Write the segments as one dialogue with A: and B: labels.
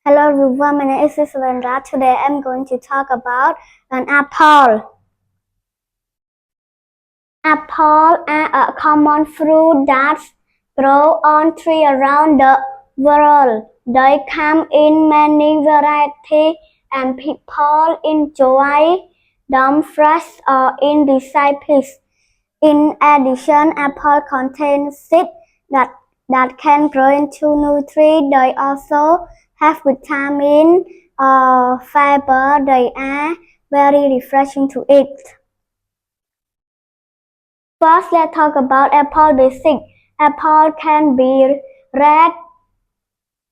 A: Hello everyone, my name is Isabella. Today I'm going to talk about an apple. Apples are a common fruit that grow on trees around the world. They come in many varieties and people enjoy them fresh or in recipes. In addition, apples contain seeds that can grow into new trees. They also have vitamin or fiber. They are very refreshing to eat. First, let's talk about apple basic. Apple can be red,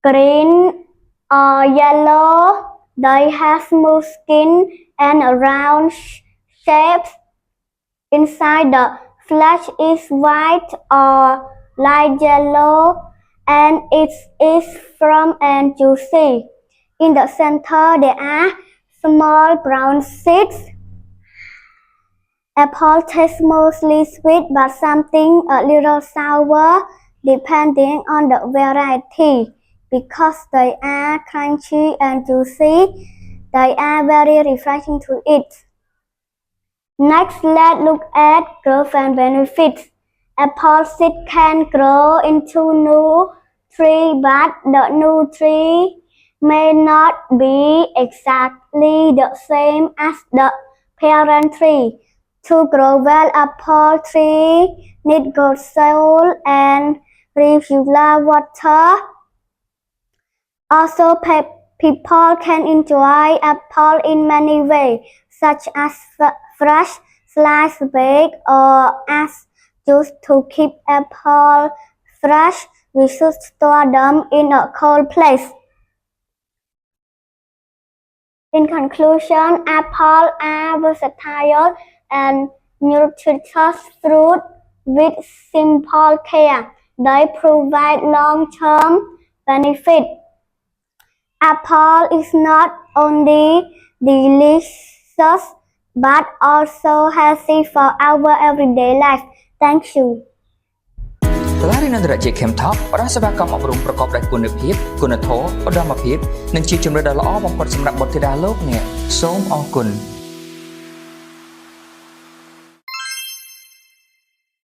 A: green, or yellow. They have smooth skin and a round shape. Inside the flesh is white or light yellow, and it is firm and juicy. In the center, there are small brown seeds. Apple tastes mostly sweet, but something a little sour, depending on the variety. Because they are crunchy and juicy, they are very refreshing to eat. Next, let's look at growth and benefits. Apple seed can grow into new tree, but the new tree may not be exactly the same as the parent tree. To grow well, apple tree need good soil and regular water. Also, people can enjoy apple in many ways, such as fresh, sliced, baked, or as juice. To keep apple fresh, we should store them in a cold place. In conclusion, apples are versatile and nutritious fruit with simple care. They provide long-term benefit. Apple is not only delicious but also healthy for our everyday life. Thank you.
B: សាលារៀនអន្តរជាតិ Chemtalk ផ្ដល់សេវាកម្មអប់រំប្រកបដោយគុណភាព គុណធម៌ ឧត្តមភាព និងជាជម្រើសដ៏ល្អបំផុតសម្រាប់បុត្រធីតាលោកអ្នកសូមអរគុណ